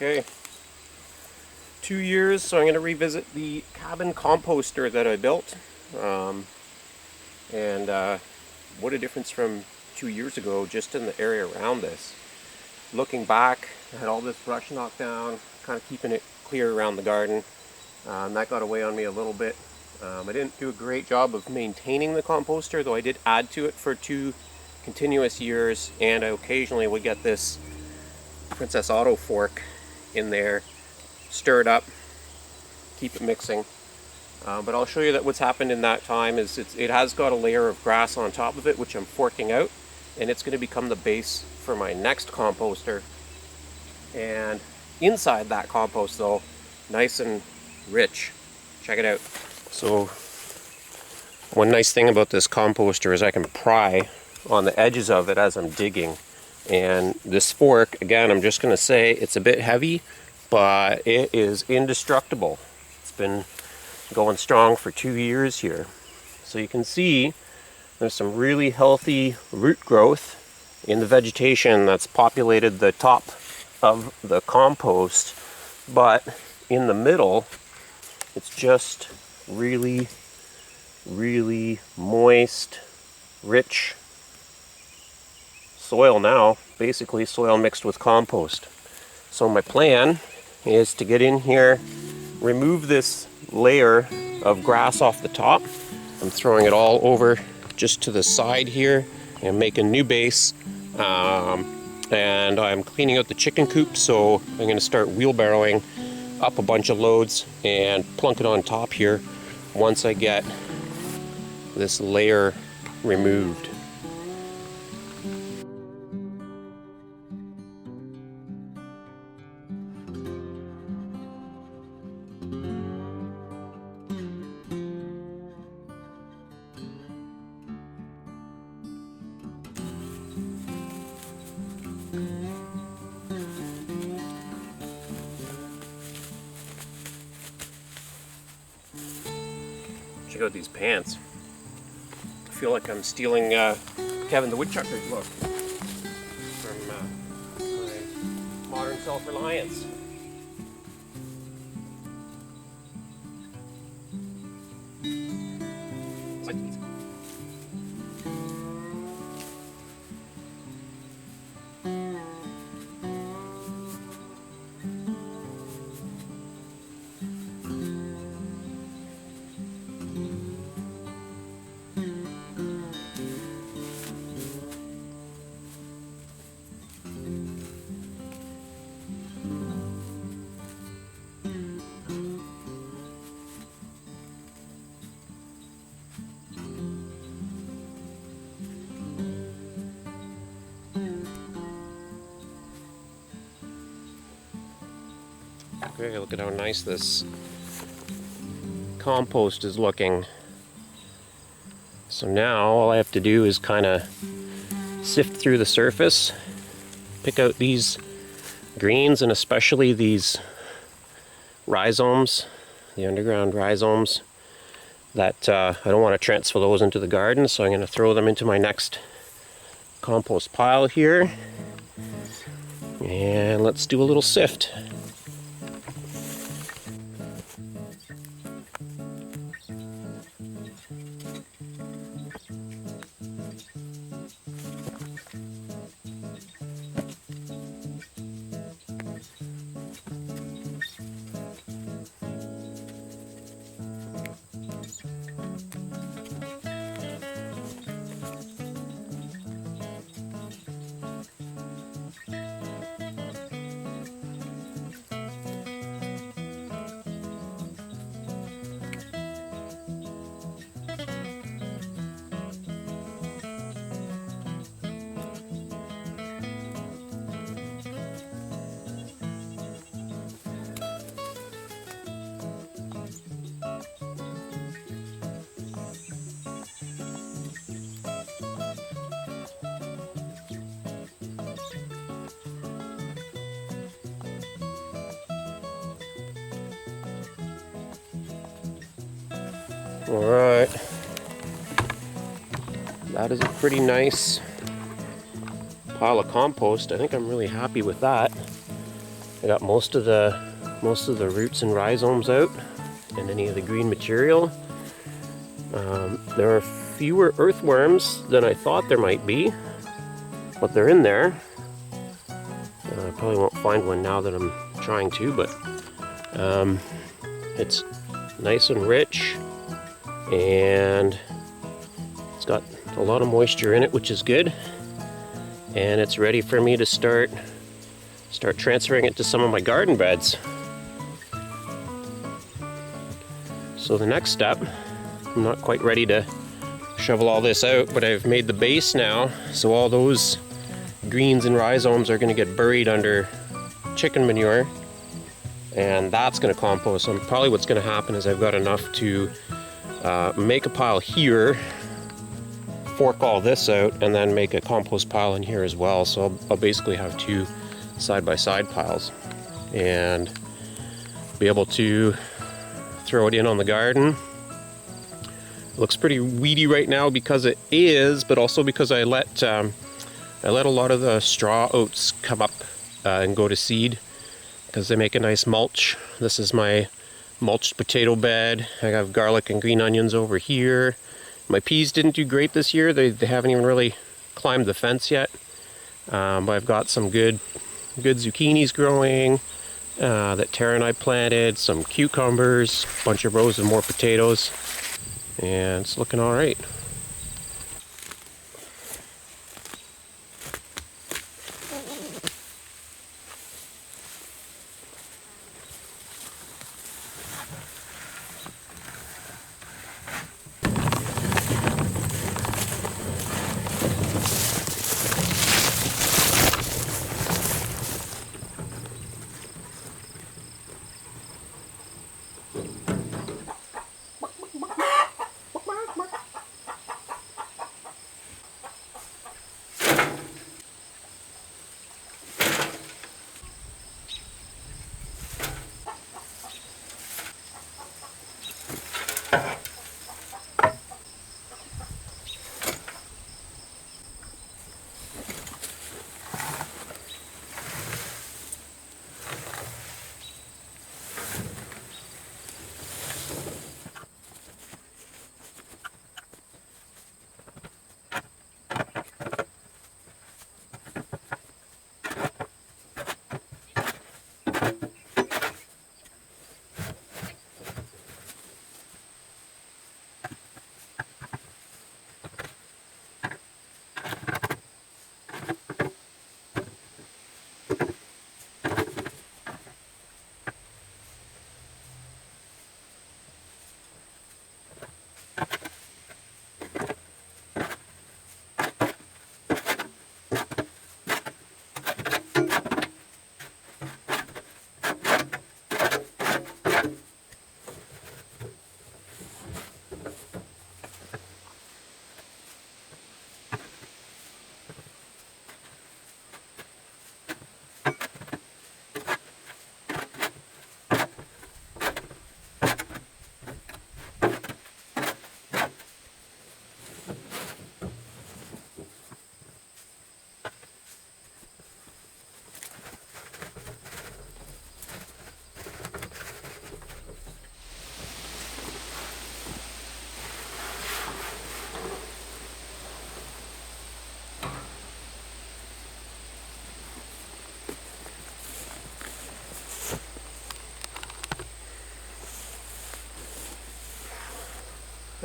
Okay, 2 years, so I'm going to revisit the cabin composter that I built. And what a difference from 2 years ago just in the area around this. Looking back, I had all this brush knocked down, kind of keeping it clear around the garden. That got away on me a little bit. I didn't do a great job of maintaining the composter, though I did add to it for 2 continuous years, and I occasionally would get this Princess Auto fork in there, stir it up, keep it mixing. But I'll show you that what's happened in that time is it has got a layer of grass on top of it, which I'm forking out, and it's going to become the base for my next composter. And inside that compost, though, nice and rich. Check it out. So one nice thing about this composter is I can pry on the edges of it as I'm digging. And this fork, again, I'm just going to say it's a bit heavy, but it is indestructible. It's been going strong for 2 years here. So you can see there's some really healthy root growth in the vegetation that's populated the top of the compost, but in the middle it's just really moist, rich soil now, basically soil mixed with compost. So my plan is to get in here, remove this layer of grass off the top. I'm throwing it all over just to the side here and make a new base. And I'm cleaning out the chicken coop, so I'm going to start wheelbarrowing up a bunch of loads and plunk it on top here once I get this layer removed. Check out these pants. I feel like I'm stealing Kevin the Woodchucker's look from my Modern Self-Reliance. Okay, look at how nice this compost is looking. So now all I have to do is kind of sift through the surface, pick out these greens, and especially these rhizomes, the underground rhizomes, that I don't want to transfer those into the garden, so I'm going to throw them into my next compost pile here. And let's do a little sift. Alright, that is a pretty nice pile of compost. I think I'm really happy with that. I got most of the roots and rhizomes out, and any of the green material. There are fewer earthworms than I thought there might be, but they're in there. I probably won't find one now that I'm trying to, but it's nice and rich, and it's got a lot of moisture in it, which is good. And it's ready for me to start transferring it to some of my garden beds. So the next step, I'm not quite ready to shovel all this out, but I've made the base now, so all those greens and rhizomes are going to get buried under chicken manure, and that's going to compost. And probably what's going to happen is I've got enough to make a pile here, fork all this out, and then make a compost pile in here as well. So I'll basically have two side-by-side piles and be able to throw it in on the garden. It looks pretty weedy right now because it is, but also because I let a lot of the straw oats come up and go to seed, because they make a nice mulch. This is my mulched potato bed. I have garlic and green onions over here. My peas didn't do great this year. They haven't even really climbed the fence yet. But I've got some good zucchinis growing that Tara and I planted, some cucumbers, a bunch of rows of more potatoes, and it's looking all right.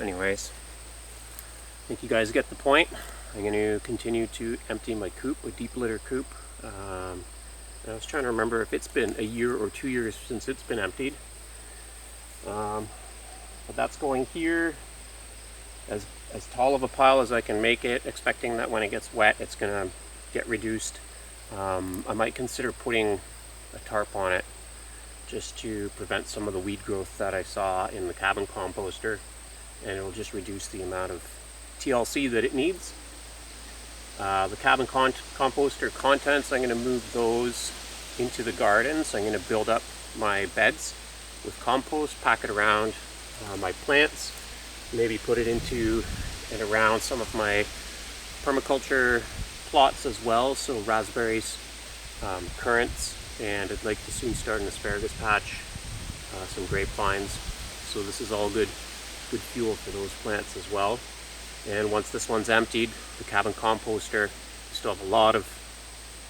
Anyways, I think you guys get the point. I'm going to continue to empty my coop, a deep litter coop. I was trying to remember if it's been a year or 2 years since it's been emptied. But that's going here as tall of a pile as I can make it, expecting that when it gets wet it's going to get reduced. I might consider putting a tarp on it just to prevent some of the weed growth that I saw in the cabin composter, and it'll just reduce the amount of TLC that it needs. The cabin composter contents, I'm going to move those into the garden. So I'm going to build up my beds with compost, pack it around my plants, maybe put it into and around some of my permaculture plots as well. So raspberries, currants, and I'd like to soon start an asparagus patch, some grapevines. So this is all good fuel for those plants as well. And once this one's emptied, the cabin composter, we still have a lot of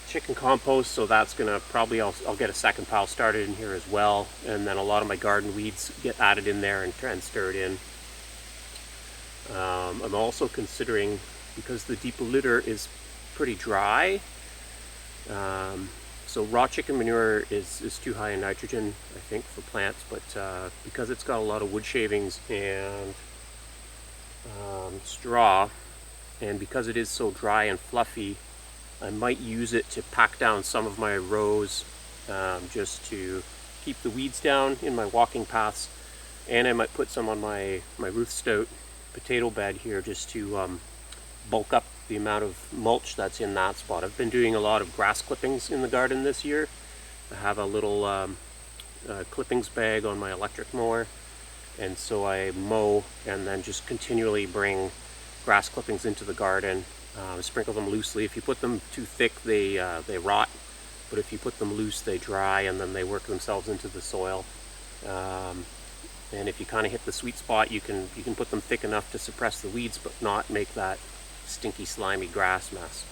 chicken compost, so that's gonna probably, I'll get a second pile started in here as well, and then a lot of my garden weeds get added in there and stirred in. I'm also considering, because the depolluter is pretty dry, so raw chicken manure is too high in nitrogen, I think, for plants, but because it's got a lot of wood shavings and straw, and because it is so dry and fluffy, I might use it to pack down some of my rows, just to keep the weeds down in my walking paths, and I might put some on my Ruth Stout potato bed here just to bulk up the amount of mulch that's in that spot. I've been doing a lot of grass clippings in the garden this year. I have a little clippings bag on my electric mower, and so I mow and then just continually bring grass clippings into the garden. Sprinkle them loosely. If you put them too thick, they rot, but if you put them loose, they dry and then they work themselves into the soil. And if you kind of hit the sweet spot, you can put them thick enough to suppress the weeds but not make that stinky, slimy grass mess.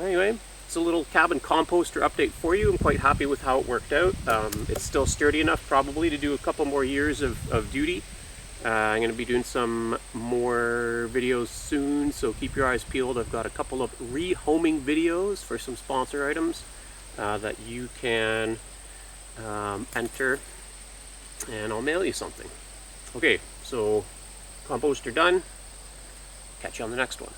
Anyway, it's a little cabin composter update for you. I'm quite happy with how it worked out. It's still sturdy enough probably to do a couple more years of duty. I'm going to be doing some more videos soon, so keep your eyes peeled. I've got a couple of rehoming videos for some sponsor items that you can enter, and I'll mail you something. Okay, so composter done. Catch you on the next one.